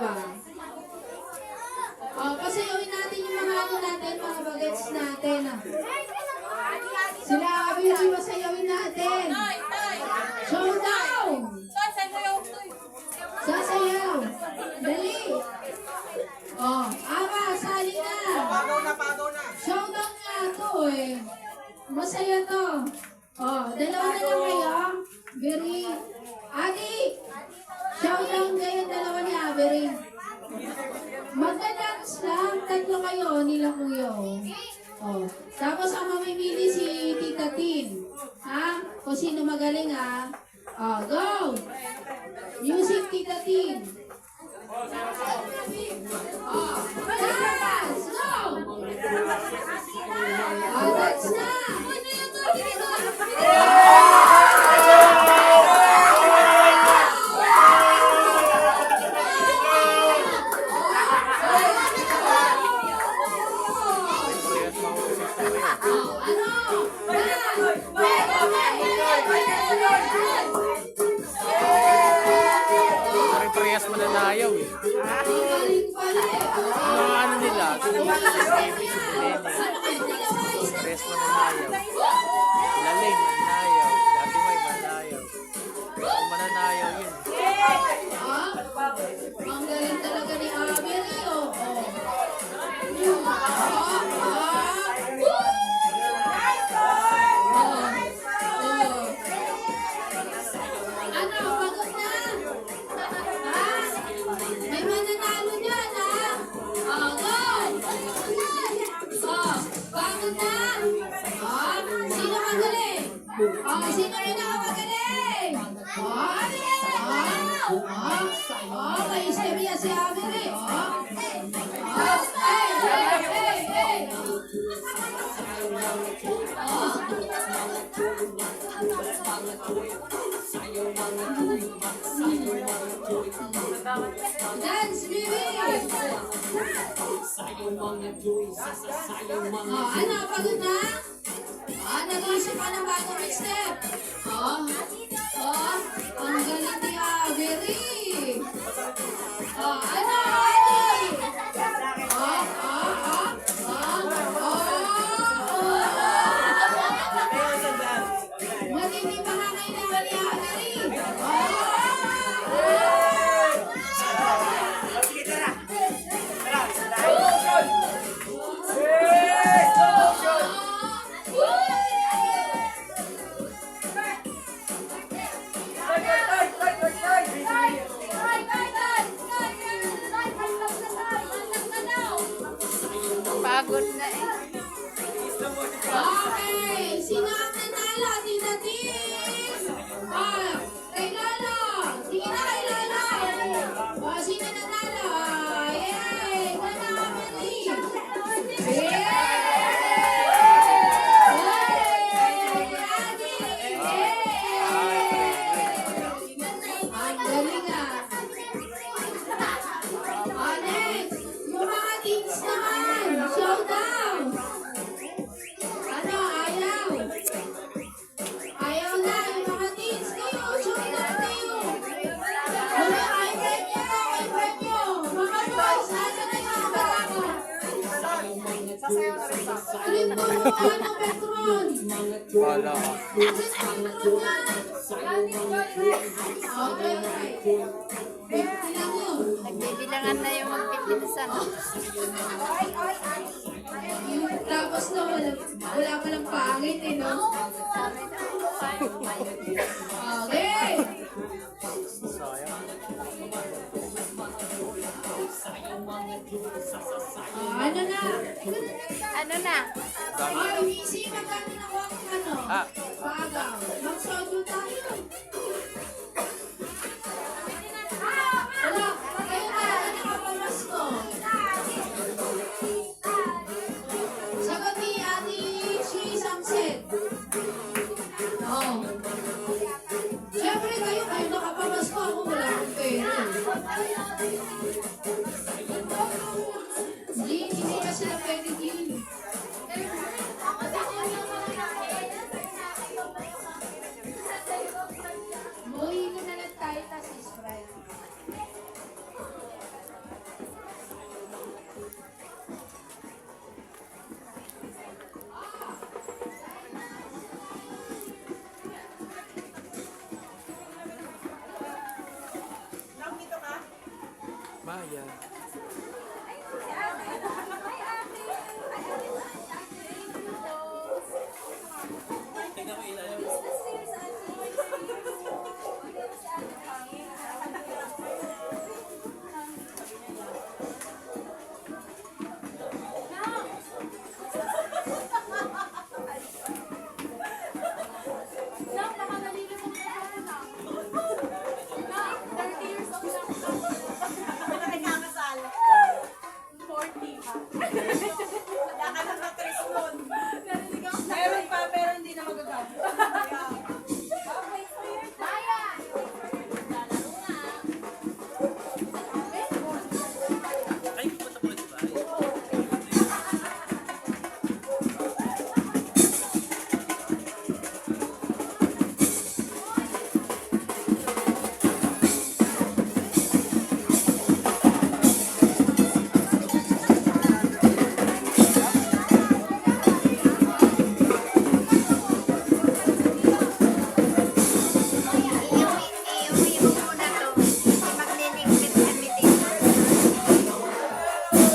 ba? Pasayawin natin yung mga ano natin, mga bagets natin. Sila Abby, masayawin natin. Showdown! Sasayaw! Dali! Ama, sali na! Pagaw na. Showdown nga to eh. Masaya to. Dalawa na lang kayo. Very. Adi! Showdown kayo, dalawa ni Avery. Magda-dance lang. Tatlo kayo, nila kuya. Tapos ang mamimili si Tita Tin. Ha? Kung sino magaling ha. Go! Music, Tita Tin. Dance! Go! Dance na! Parehas mananayaw eh. Mga ano nila, parehas mananayaw. Lalim, mananayaw. Dati may mananayaw. Kung mananayaw yun. Ang galing talaga ni Avery, Ano, pagod na? May mananalo dyan, ha? Go! Pagod na? Sino magaling? Sino rin nakapagaling? May istemya si Avery. Dance, baby! Ano, pagod na? Nag-iisip ka ng bagong step. Ang galing ni Avery. Ano, Adi? Hindi pa nga kailangan ni Avery. Pagod na eh. Okay, sino ang nanalo? Tita Tin! Kay Lolo! Sige na kay Lolo! Sino nanalo? Yay! Wala Avery! Yay! Adi! Ang galing ah! Next! Yung mga teens naman! Showdown! Ano? Ayaw! Ayaw na! Yung mga teens kayo! Showdown kayo! Ay, friend nyo! Mga boys! Nasa na yung mga barako? Alin po yung ano, Petron? Wala ka. Asan ang Petron yan? Okay. Tingnan mo. Nagbibilangan na yung magpipinsan. Tapos na wala palang pangit eh, no? Okay! Ano na? Ano na? Easy, magkano na ko ang ano? Pagaw. Mag-sodo tayo. Wala, kayo na, nakapamasko. Sagot ni Ate Shi Samset. Siyempre kayo nakapamasko. Ako wala akong pera. Hindi na sila pwede din. Muhin na lang tayo, tas Sprite. Maya.